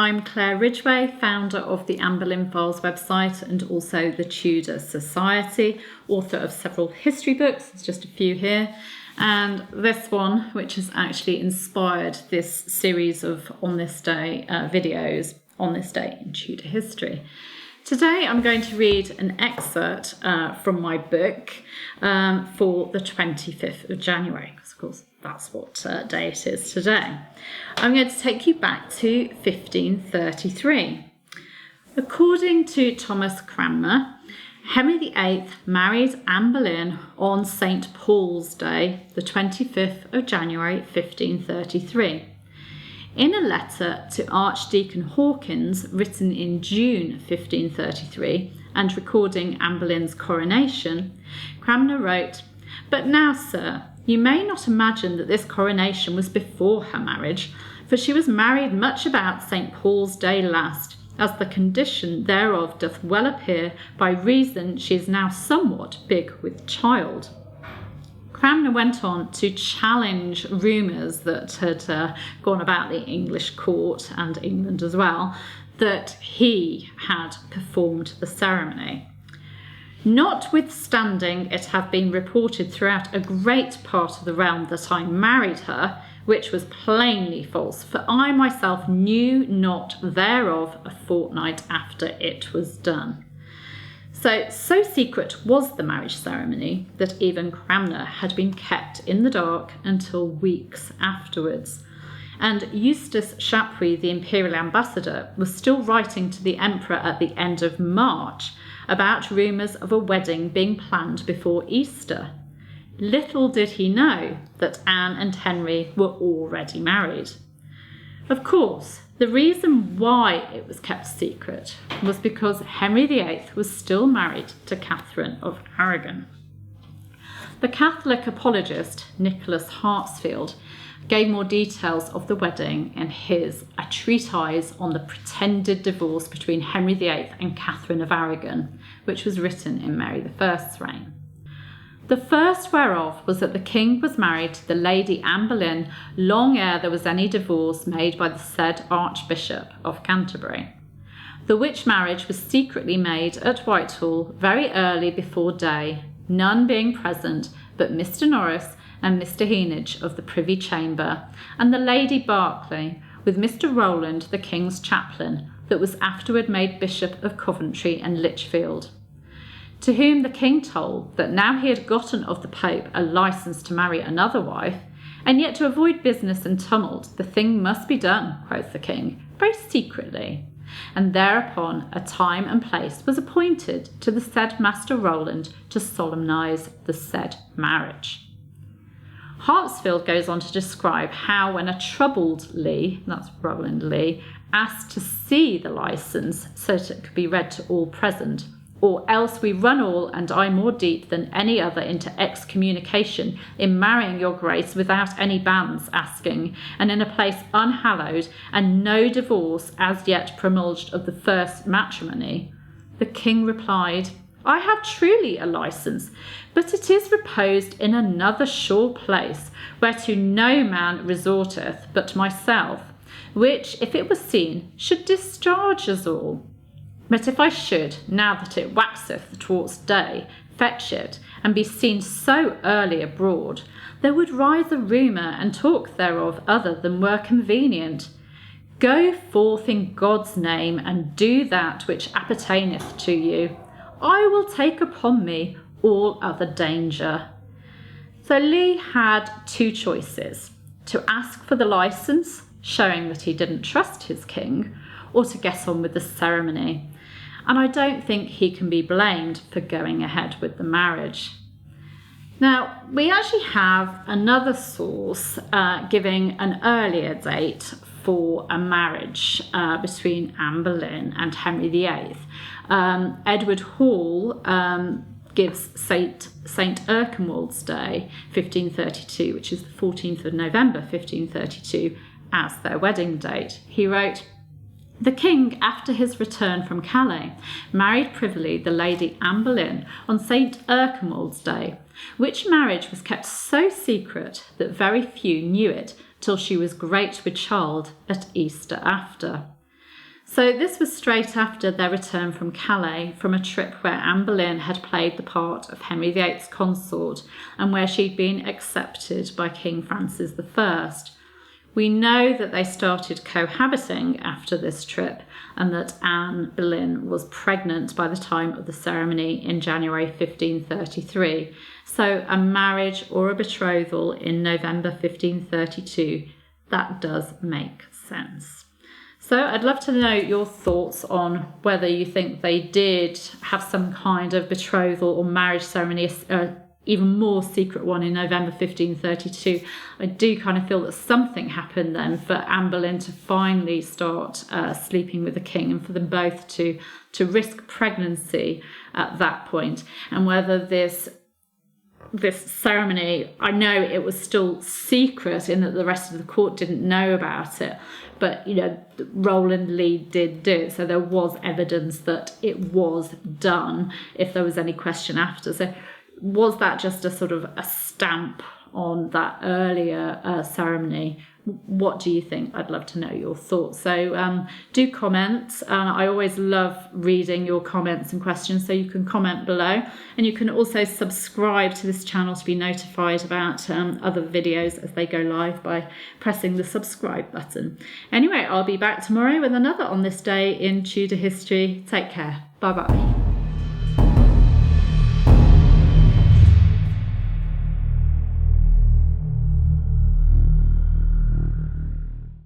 I'm Claire Ridgway, founder of the Anne Boleyn Files website and also the Tudor Society, author of several history books, there's just a few here, and this one, which has actually inspired this series of On This Day videos, On This Day in Tudor History. Today I'm going to read an excerpt from my book for the 25th of January, because of course that's what day it is today. I'm going to take you back to 1533. According to Thomas Cranmer, Henry VIII married Anne Boleyn on St. Paul's Day, the 25th of January 1533. In a letter to Archdeacon Hawkins written in June 1533 and recording Anne Boleyn's coronation, Cranmer wrote, "But now, sir, you may not imagine that this coronation was before her marriage, for she was married much about St. Paul's Day last, as the condition thereof doth well appear by reason she is now somewhat big with child." Cranmer went on to challenge rumours that had gone about the English court and England as well, that he had performed the ceremony. "Notwithstanding it have been reported throughout a great part of the realm that I married her, which was plainly false, for I myself knew not thereof a fortnight after it was done." So secret was the marriage ceremony that even Cranmer had been kept in the dark until weeks afterwards. And Eustace Chapuys, the imperial ambassador, was still writing to the emperor at the end of March about rumours of a wedding being planned before Easter. Little did he know that Anne and Henry were already married. Of course, the reason why it was kept secret was because Henry VIII was still married to Catherine of Aragon. The Catholic apologist Nicholas Harpsfield gave more details of the wedding in his A Treatise on the Pretended Divorce between Henry VIII and Catherine of Aragon, which was written in Mary I's reign. The first whereof was that the king was married to the Lady Anne Boleyn long ere there was any divorce made by the said Archbishop of Canterbury. The which marriage was secretly made at Whitehall very early before day, none being present but Mr. Norris and Mr. Heneage of the Privy Chamber, and the Lady Berkeley, with Mr. Rowland, the king's chaplain, that was afterward made Bishop of Coventry and Lichfield. To whom the king told that now he had gotten of the Pope a licence to marry another wife, and yet to avoid business and tumult, the thing must be done, quoth the king, very secretly. And thereupon a time and place was appointed to the said Master Rowland to solemnise the said marriage. Harpsfield goes on to describe how when a troubled Lee, that's Rowland Lee, asked to see the licence so that it could be read to all present, "Or else we run all, and I more deep than any other, into excommunication in marrying your grace without any banns asking, and in a place unhallowed, and no divorce as yet promulged of the first matrimony." The king replied, "I have truly a licence, but it is reposed in another sure place, whereto no man resorteth but myself, which, if it was seen, should discharge us all. But if I should, now that it waxeth towards day, fetch it, and be seen so early abroad, there would rise a rumour and talk thereof other than were convenient. Go forth in God's name, and do that which appertaineth to you. I will take upon me all other danger." So Lee had two choices: to ask for the licence, showing that he didn't trust his king, or to get on with the ceremony. And I don't think he can be blamed for going ahead with the marriage. Now, we actually have another source giving an earlier date for a marriage between Anne Boleyn and Henry VIII. Edward Hall gives St. Erkenwald's Day, 1532, which is the 14th of November, 1532, as their wedding date. He wrote, "The king, after his return from Calais, married privily the Lady Anne Boleyn on St. Erkenwald's Day, which marriage was kept so secret that very few knew it till she was great with child at Easter after. So this was straight after their return from Calais from a trip where Anne Boleyn had played the part of Henry VIII's consort and where she'd been accepted by King Francis I. We know that they started cohabiting after this trip and that Anne Boleyn was pregnant by the time of the ceremony in January 1533. So a marriage or a betrothal in November 1532, that does make sense. So I'd love to know your thoughts on whether you think they did have some kind of betrothal or marriage ceremony, even more secret one in November 1532. I do kind of feel that something happened then for Anne Boleyn to finally start sleeping with the king and for them both to risk pregnancy at that point. And whether this ceremony, I know it was still secret in that the rest of the court didn't know about it, but Roland Lee did do it, so there was evidence that it was done if there was any question after. So was that just a sort of a stamp on that earlier ceremony? What do you think? I'd love to know your thoughts. So do comment. I always love reading your comments and questions, so you can comment below. And you can also subscribe to this channel to be notified about other videos as they go live by pressing the subscribe button. Anyway, I'll be back tomorrow with another On This Day in Tudor History. Take care. Bye-bye.